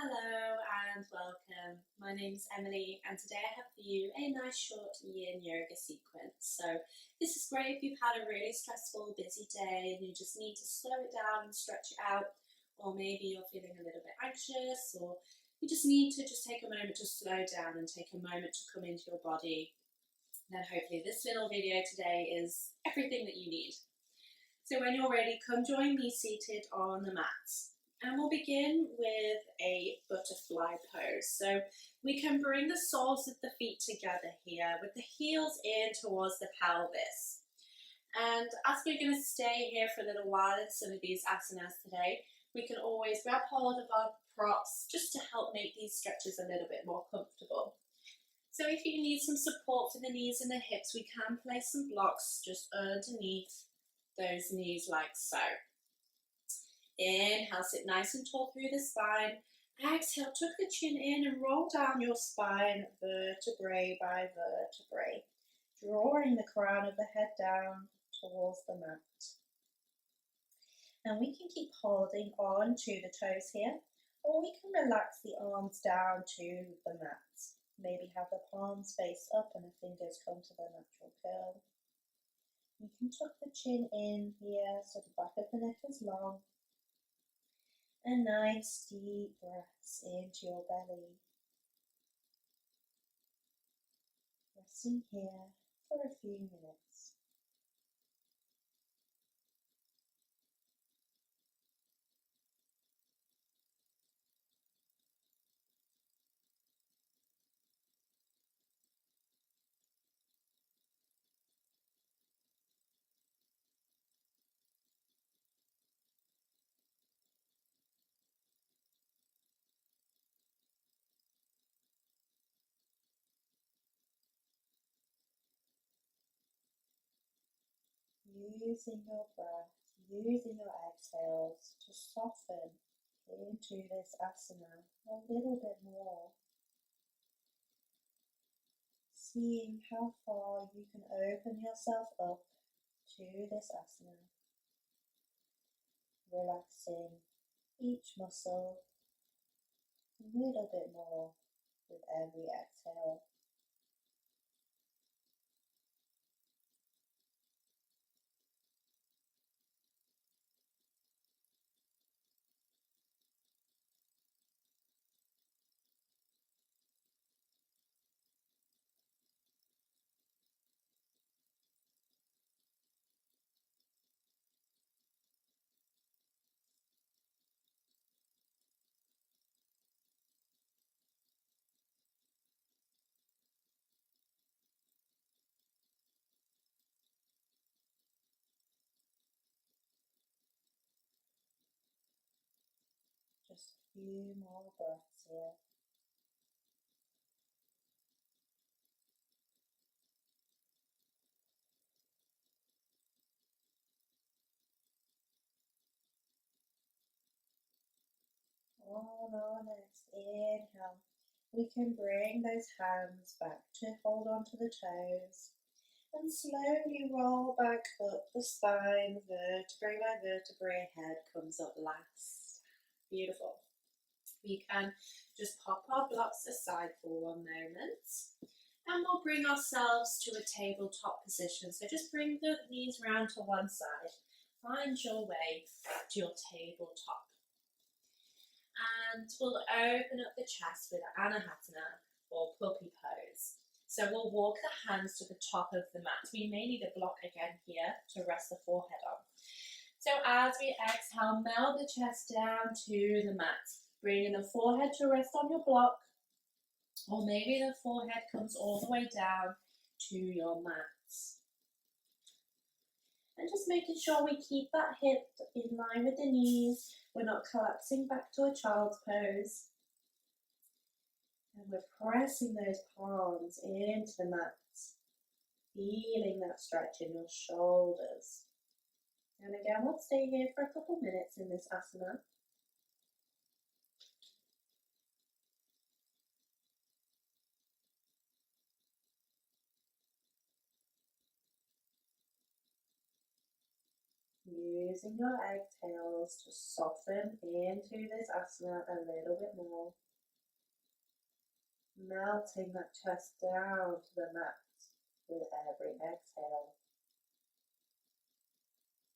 Hello and welcome. My name's Emily and today I have for you a nice short Yin Yoga sequence. So this is great if you've had a really stressful, busy day and you just need to slow it down and stretch it out, or maybe you're feeling a little bit anxious, or you just need to take a moment to slow down and take a moment to come into your body. Then hopefully this little video today is everything that you need. So when you're ready, come join me seated on the mat. And we'll begin with a butterfly pose. So we can bring the soles of the feet together here with the heels in towards the pelvis. And as we're going to stay here for a little while in some of these asanas today, we can always grab hold of our props just to help make these stretches a little bit more comfortable. So if you need some support for the knees and the hips, we can place some blocks just underneath those knees like so. Inhale, sit nice and tall through the spine. Exhale, tuck the chin in and roll down your spine vertebrae by vertebrae, drawing the crown of the head down towards the mat. And we can keep holding on to the toes here, or we can relax the arms down to the mat. Maybe have the palms face up and the fingers come to their natural curl. You can tuck the chin in here so the back of the neck is long. And nice deep breaths into your belly. Resting here for a few minutes. Using your breath, using your exhales to soften into this asana a little bit more. Seeing how far you can open yourself up to this asana. Relaxing each muscle a little bit more with every exhale. Just a few more breaths here. On our next inhale, we can bring those hands back to hold on to the toes and slowly roll back up the spine, vertebrae by vertebrae, head comes up last. Beautiful. We can just pop our blocks aside for one moment and we'll bring ourselves to a tabletop position. So just bring the knees round to one side. Find your way to your tabletop. And we'll open up the chest with Anahasana or puppy pose. So we'll walk the hands to the top of the mat. We may need a block again here to rest the forehead on. So as we exhale, melt the chest down to the mat. Bringing the forehead to rest on your block, or maybe the forehead comes all the way down to your mat. And just making sure we keep that hip in line with the knees. We're not collapsing back to a child's pose. And we're pressing those palms into the mat, feeling that stretch in your shoulders. And again, we'll stay here for a couple minutes in this asana. Using your exhales to soften into this asana a little bit more. Melting that chest down to the mat with every exhale.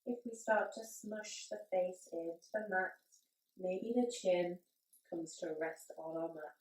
If we start to smush the face into the mat, maybe the chin comes to rest on our mat.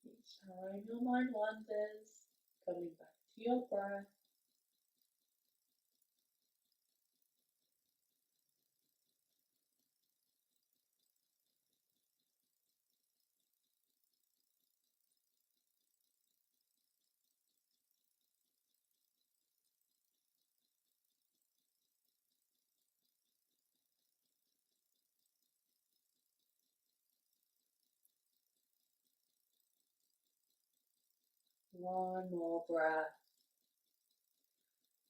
Each time your mind wanders, coming back to your breath. One more breath.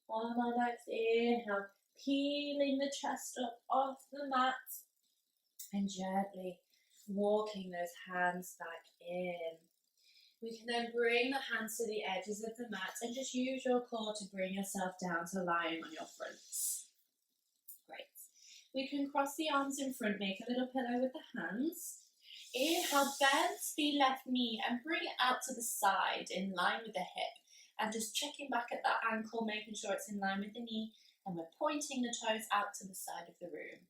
On our next inhale, peeling the chest up off the mat and gently walking those hands back in. We can then bring the hands to the edges of the mat and just use your core to bring yourself down to lying on your fronts. Great. We can cross the arms in front, make a little pillow with the hands. Inhale, bend the left knee and bring it out to the side in line with the hip. And just checking back at that ankle, making sure it's in line with the knee. And we're pointing the toes out to the side of the room.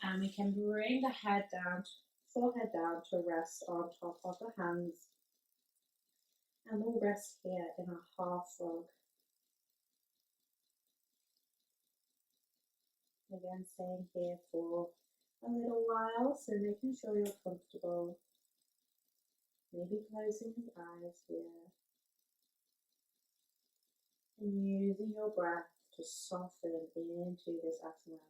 And we can bring the head down, forehead down to rest on top of the hands. And we'll rest here in a half frog. Again, staying here for a little while, so making sure you're comfortable. Maybe closing the eyes here. And using your breath to soften into this asana.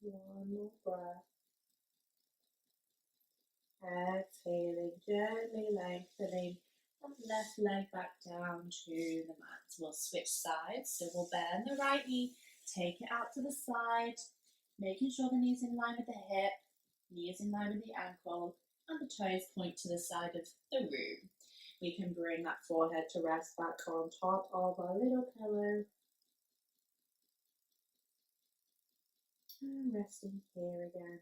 One more breath. Exhaling, gently lengthening that left leg back down to the mat. We'll switch sides, so we'll bend the right knee, take it out to the side, making sure the knee's in line with the hip, knee is in line with the ankle, and the toes point to the side of the room. We can bring that forehead to rest back on top of our little pillow. And resting here again.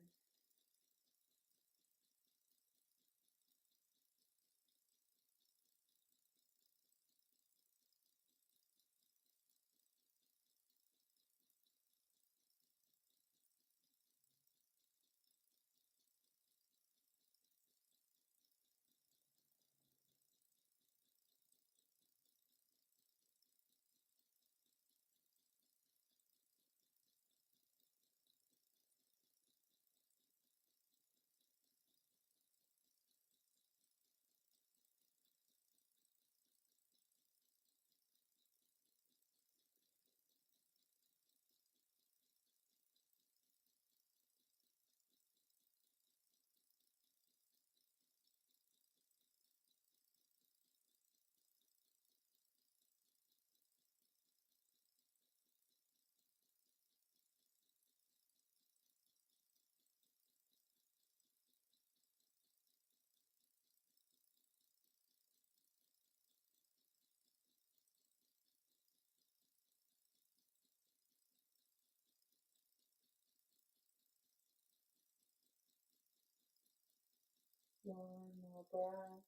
One more breath.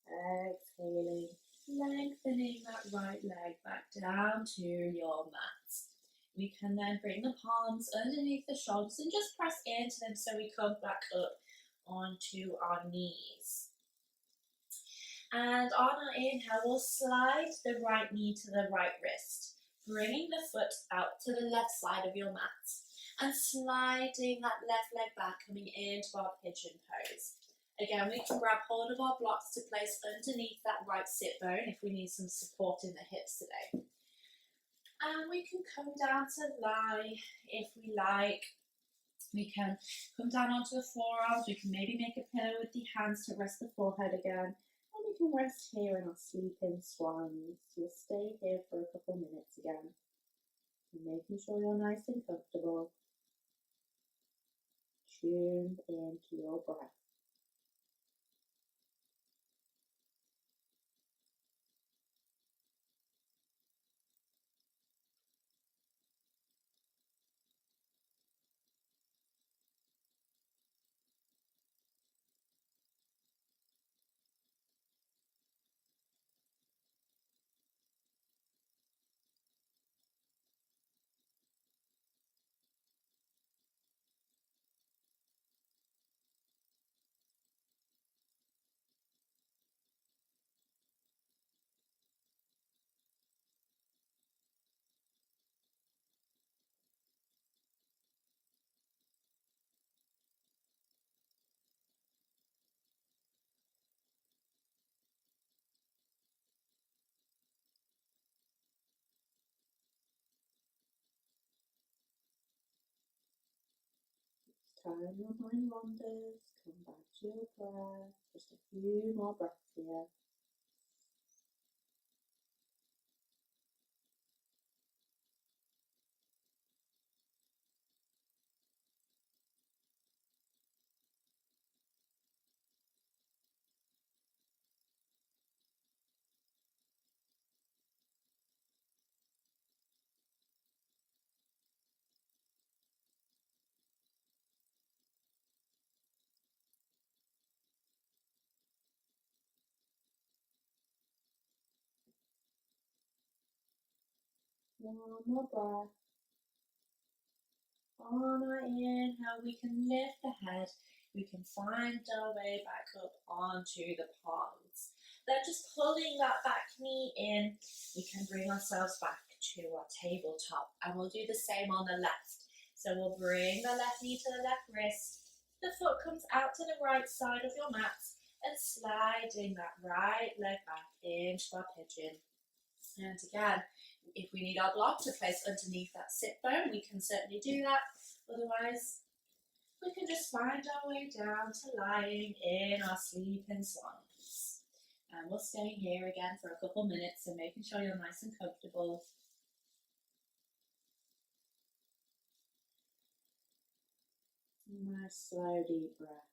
Exhaling, lengthening that right leg back down to your mat. We can then bring the palms underneath the shoulders and just press into them so we come back up onto our knees. And on our inhale, we'll slide the right knee to the right wrist, bringing the foot out to the left side of your mat and sliding that left leg back, coming into our pigeon pose. Again, we can grab hold of our blocks to place underneath that right sit bone if we need some support in the hips today. And we can come down to lie if we like. We can come down onto the forearms. We can maybe make a pillow with the hands to rest the forehead again. And we can rest here in our sleeping swans. We'll stay here for a couple minutes again. And making sure you're nice and comfortable. Tuned into your breath. Time your mind wanders, come back to your breath. Just a few more breaths here. One more breath. On our inhale, we can lift the head. We can find our way back up onto the palms. Then just pulling that back knee in, we can bring ourselves back to our tabletop. And we'll do the same on the left. So we'll bring the left knee to the left wrist. The foot comes out to the right side of your mat and sliding that right leg back into our pigeon. And again, if we need our block to place underneath that sit bone, we can certainly do that. Otherwise, we can just find our way down to lying in our sleeping swans. And we'll stay here again for a couple minutes, so making sure you're nice and comfortable. Nice slow deep breath.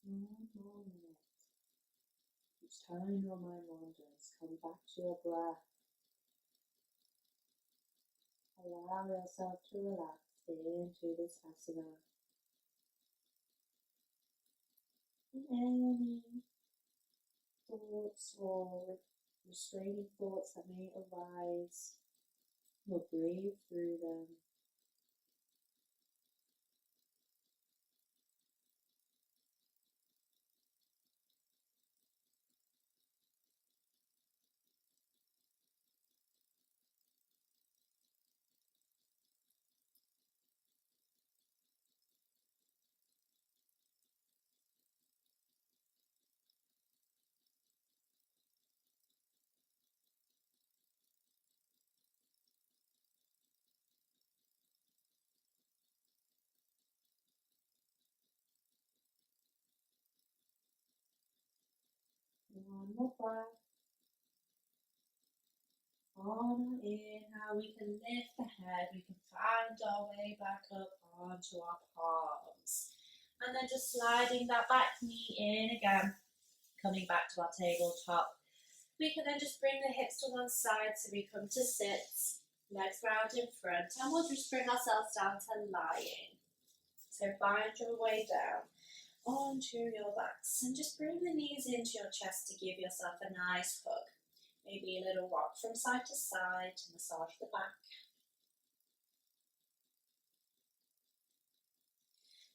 One more minute. Each time your mind wanders, come back to your breath. Allow yourself to relax into this asana. And any thoughts or restraining thoughts that may arise, we'll breathe through them. One more breath. On an inhale, we can lift the head, we can find our way back up onto our palms. And then just sliding that back knee in again, coming back to our tabletop. We can then just bring the hips to one side so we come to sit, legs round in front, and we'll just bring ourselves down to lying. So find your way down onto your backs and just bring the knees into your chest to give yourself a nice hug. Maybe a little rock from side to side to massage the back.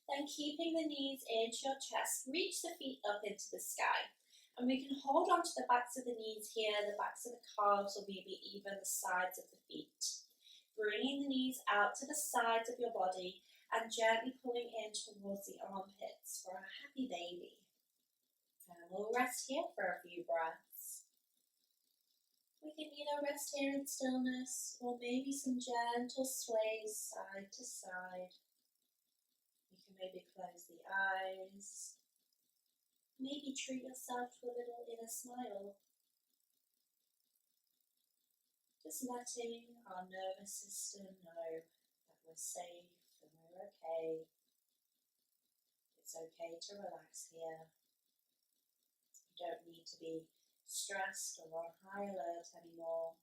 Then keeping the knees into your chest, reach the feet up into the sky. And we can hold on to the backs of the knees here, the backs of the calves, or maybe even the sides of the feet. Bringing the knees out to the sides of your body and gently pulling in towards the armpits for a happy baby. And we'll rest here for a few breaths. We can either rest here in stillness or maybe some gentle sways side to side. You can maybe close the eyes. Maybe treat yourself to a little inner smile. Just letting our nervous system know that we're safe and we're okay. It's okay to relax here. You don't need to be stressed or on high alert anymore.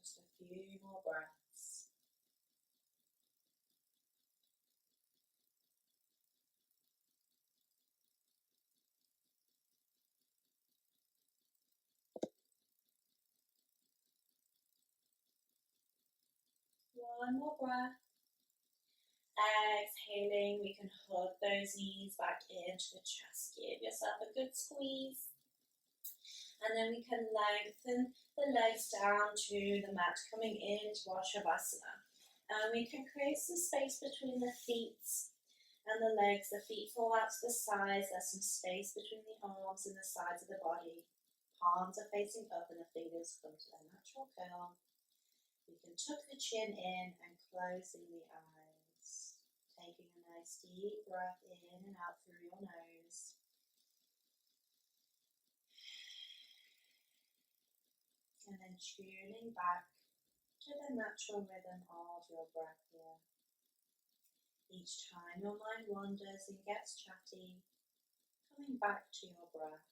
Just a few more breaths. One more breath. Exhaling, we can hug those knees back into the chest. Give yourself a good squeeze. And then we can lengthen the legs down to the mat, coming into our Shavasana. And we can create some space between the feet and the legs. The feet fall out to the sides. There's some space between the arms and the sides of the body. Palms are facing up and the fingers come to their natural curl. You can tuck the chin in and closing the eyes. Taking a nice deep breath in and out through your nose. And then tuning back to the natural rhythm of your breath here. Each time your mind wanders and gets chatty, coming back to your breath.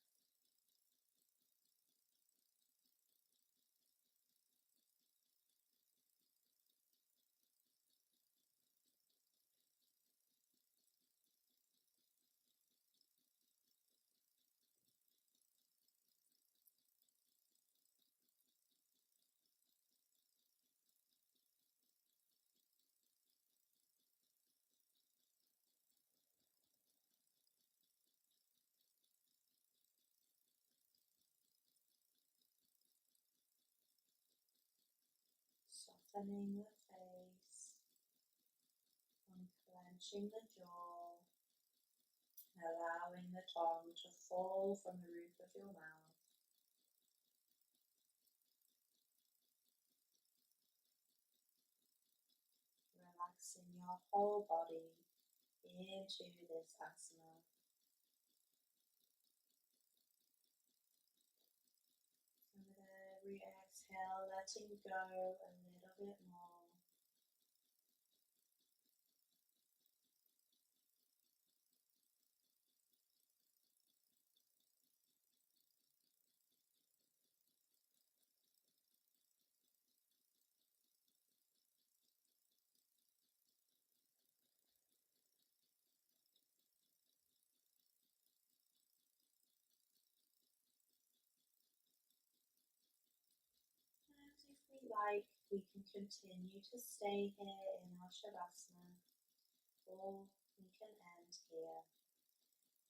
Softening the face, unclenching the jaw, allowing the tongue to fall from the roof of your mouth. Relaxing your whole body into this asana. And with every exhale, letting go a little bit more. And if we like, we can continue to stay here in our Shavasana, or we can end here.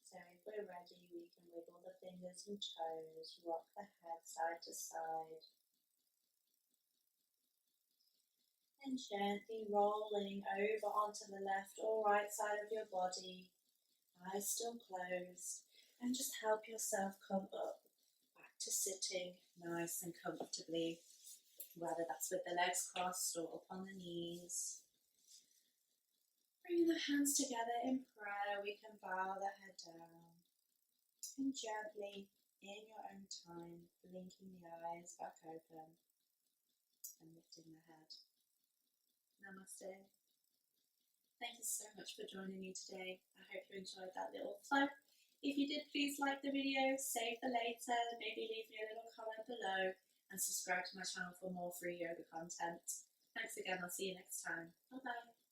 So if we're ready, we can wiggle the fingers fingers and toes, rock the head side to side, and gently rolling over onto the left or right side of your body, eyes still closed, and just help yourself come up back to sitting nice and comfortably, whether that's with the legs crossed or up on the knees. Bring the hands together in prayer. We can bow the head down and gently, in your own time, blinking the eyes back open and lifting the head. Namaste. Thank you so much for joining me today. I hope you enjoyed that little flow. If you did, please like the video, save for later, maybe leave me a little comment below, and subscribe to my channel for more free yoga content. Thanks again. I'll see you next time. Bye bye.